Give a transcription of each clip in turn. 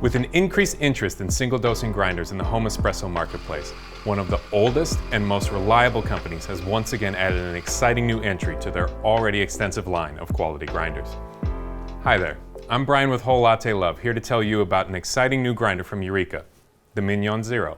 With an increased interest in single-dosing grinders in the home espresso marketplace, one of the oldest and most reliable companies has once again added an exciting new entry to their already extensive line of quality grinders. Hi there, I'm Brian with Whole Latte Love, here to tell you about an exciting new grinder from Eureka, the Mignon Zero.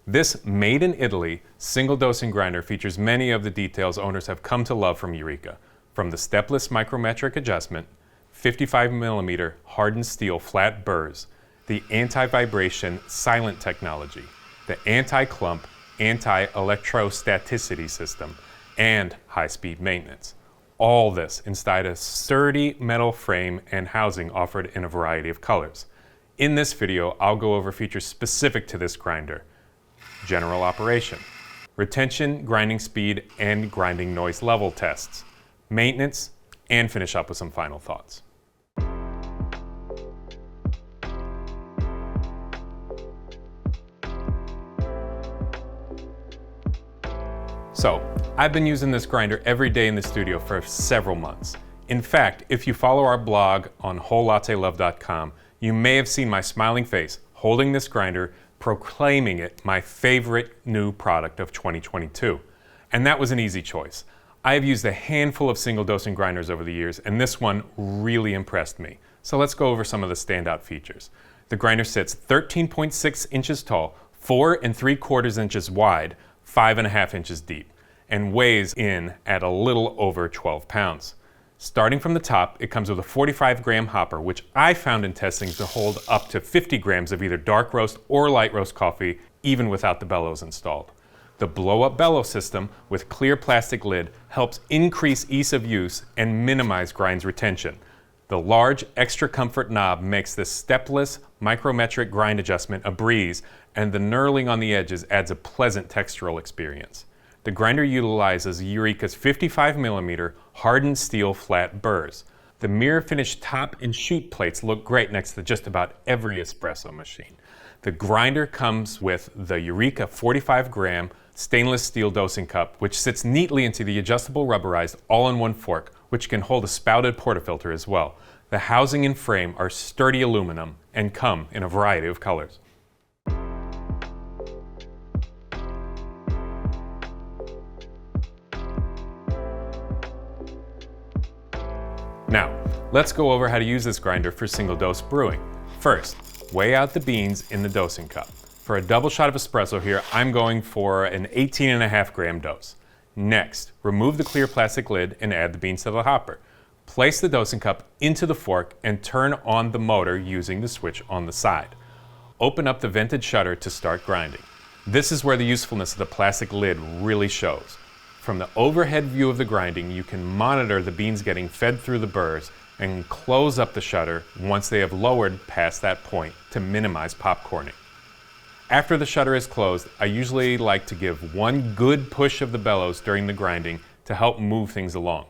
This made in Italy single-dosing grinder features many of the details owners have come to love from Eureka, from the stepless micrometric adjustment, 55mm hardened steel flat burrs, the anti-vibration silent technology, the anti-clump anti-electrostaticity system, and high-speed maintenance. All this inside a sturdy metal frame and housing offered in a variety of colors. In this video, I'll go over features specific to this grinder, general operation, retention, grinding speed, and grinding noise level tests, maintenance, and finish up with some final thoughts. So, I've been using this grinder every day in the studio for several months. In fact, if you follow our blog on wholelattelove.com, you may have seen my smiling face holding this grinder, proclaiming it my favorite new product of 2022. And that was an easy choice. I have used a handful of single-dosing grinders over the years, and this one really impressed me. So let's go over some of the standout features. The grinder sits 13.6 inches tall, 4 3/4 inches wide, 5.5 inches deep, and weighs in at a little over 12 pounds. Starting from the top, it comes with a 45-gram hopper, which I found in testing to hold up to 50 grams of either dark roast or light roast coffee, even without the bellows installed. The blow-up bellow system with clear plastic lid helps increase ease of use and minimize grinds retention. The large extra comfort knob makes this stepless micrometric grind adjustment a breeze, and the knurling on the edges adds a pleasant textural experience. The grinder utilizes Eureka's 55mm hardened steel flat burrs. The mirror-finished top and chute plates look great next to just about every espresso machine. The grinder comes with the Eureka 45-gram stainless steel dosing cup, which sits neatly into the adjustable rubberized all-in-one fork, which can hold a spouted portafilter as well. The housing and frame are sturdy aluminum and come in a variety of colors. Now, let's go over how to use this grinder for single-dose brewing. First, weigh out the beans in the dosing cup. For a double shot of espresso here, I'm going for an 18.5 gram dose. Next, remove the clear plastic lid and add the beans to the hopper. Place the dosing cup into the fork and turn on the motor using the switch on the side. Open up the vented shutter to start grinding. This is where the usefulness of the plastic lid really shows. From the overhead view of the grinding, you can monitor the beans getting fed through the burrs and close up the shutter once they have lowered past that point to minimize popcorning. After the shutter is closed, I usually like to give one good push of the bellows during the grinding to help move things along.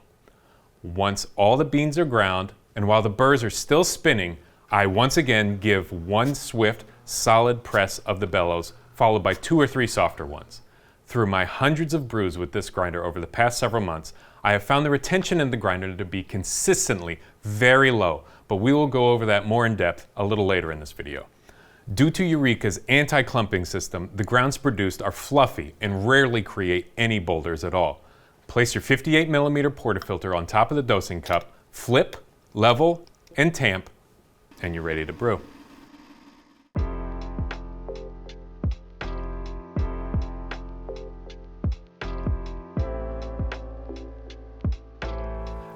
Once all the beans are ground, and while the burrs are still spinning, I once again give one swift, solid press of the bellows, followed by 2 or 3 softer ones. Through my hundreds of brews with this grinder over the past several months, I have found the retention in the grinder to be consistently very low, but we will go over that more in depth a little later in this video. Due to Eureka's anti-clumping system, the grounds produced are fluffy and rarely create any boulders at all. Place your 58mm portafilter on top of the dosing cup, flip, level, and tamp, and you're ready to brew.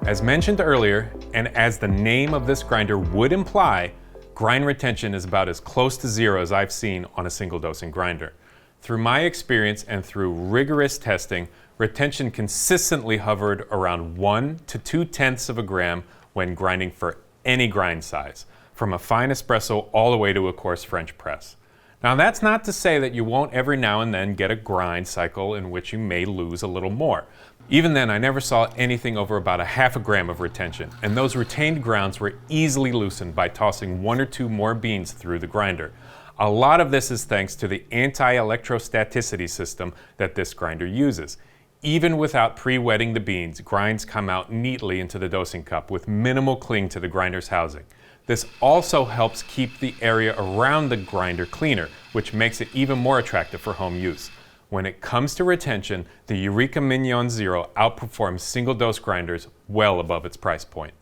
As mentioned earlier, and as the name of this grinder would imply, grind retention is about as close to zero as I've seen on a single dosing grinder. Through my experience and through rigorous testing, retention consistently hovered around 1 to 2/10 of a gram when grinding for any grind size, from a fine espresso all the way to a coarse French press. Now that's not to say that you won't every now and then get a grind cycle in which you may lose a little more. Even then, I never saw anything over about 1/2 gram of retention, and those retained grounds were easily loosened by tossing 1 or 2 more beans through the grinder. A lot of this is thanks to the anti-electrostaticity system that this grinder uses. Even without pre-wetting the beans, grinds come out neatly into the dosing cup with minimal cling to the grinder's housing. This also helps keep the area around the grinder cleaner, which makes it even more attractive for home use. When it comes to retention, the Eureka Mignon Zero outperforms single-dose grinders well above its price point.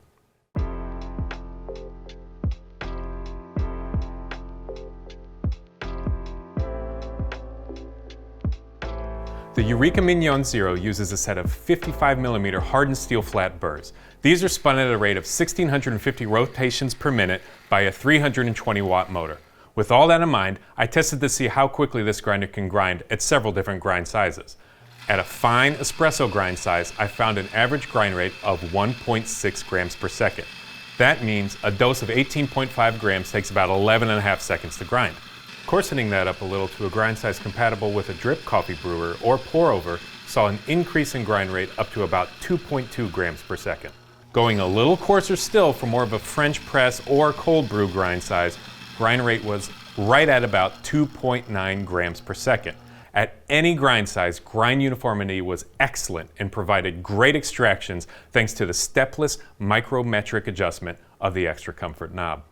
The Eureka Mignon Zero uses a set of 55mm hardened steel flat burrs. These are spun at a rate of 1,650 rotations per minute by a 320-watt motor. With all that in mind, I tested to see how quickly this grinder can grind at several different grind sizes. At a fine espresso grind size, I found an average grind rate of 1.6 grams per second. That means a dose of 18.5 grams takes about 11.5 seconds to grind. Coarsening that up a little to a grind size compatible with a drip coffee brewer or pour over saw an increase in grind rate up to about 2.2 grams per second. Going a little coarser still for more of a French press or cold brew grind size, grind rate was right at about 2.9 grams per second. At any grind size, grind uniformity was excellent and provided great extractions thanks to the stepless micrometric adjustment of the extra comfort knob.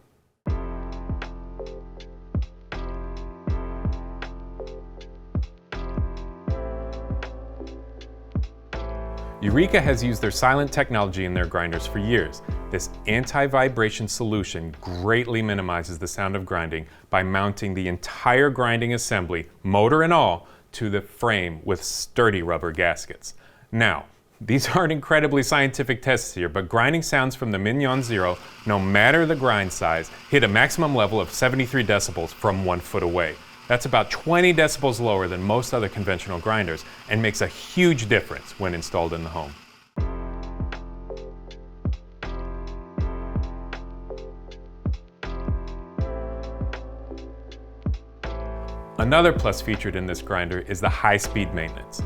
Eureka has used their silent technology in their grinders for years. This anti-vibration solution greatly minimizes the sound of grinding by mounting the entire grinding assembly, motor and all, to the frame with sturdy rubber gaskets. Now, these aren't incredibly scientific tests here, but grinding sounds from the Mignon Zero, no matter the grind size, hit a maximum level of 73 decibels from 1 foot away. That's about 20 decibels lower than most other conventional grinders and makes a huge difference when installed in the home. Another plus featured in this grinder is the high-speed maintenance.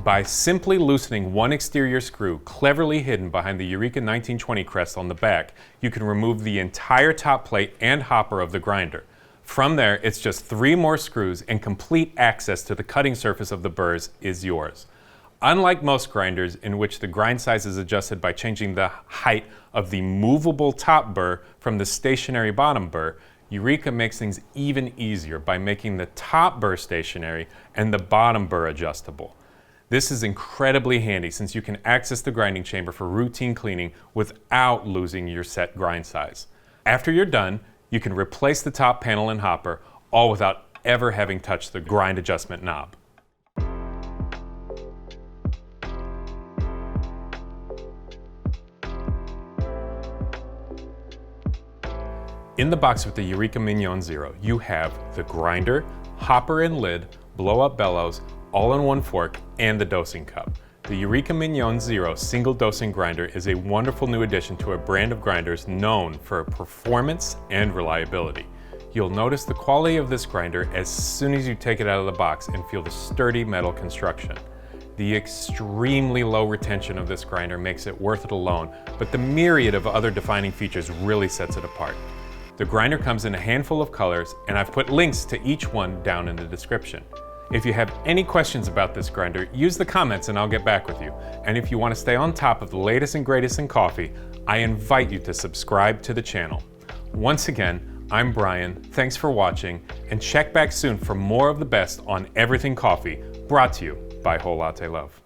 By simply loosening one exterior screw cleverly hidden behind the Eureka 1920 crest on the back, you can remove the entire top plate and hopper of the grinder. From there, it's just 3 more screws and complete access to the cutting surface of the burrs is yours. Unlike most grinders in which the grind size is adjusted by changing the height of the movable top burr from the stationary bottom burr, Eureka makes things even easier by making the top burr stationary and the bottom burr adjustable. This is incredibly handy since you can access the grinding chamber for routine cleaning without losing your set grind size. After you're done, you can replace the top panel and hopper, all without ever having touched the grind adjustment knob. In the box with the Eureka Mignon Zero, you have the grinder, hopper and lid, blow-up bellows, all-in-one fork, and the dosing cup. The Eureka Mignon Zero single dosing grinder is a wonderful new addition to a brand of grinders known for performance and reliability. You'll notice the quality of this grinder as soon as you take it out of the box and feel the sturdy metal construction. The extremely low retention of this grinder makes it worth it alone, but the myriad of other defining features really sets it apart. The grinder comes in a handful of colors, and I've put links to each one down in the description. If you have any questions about this grinder, use the comments and I'll get back with you. And if you want to stay on top of the latest and greatest in coffee, I invite you to subscribe to the channel. Once again, I'm Brian, thanks for watching, and check back soon for more of the best on everything coffee, brought to you by Whole Latte Love.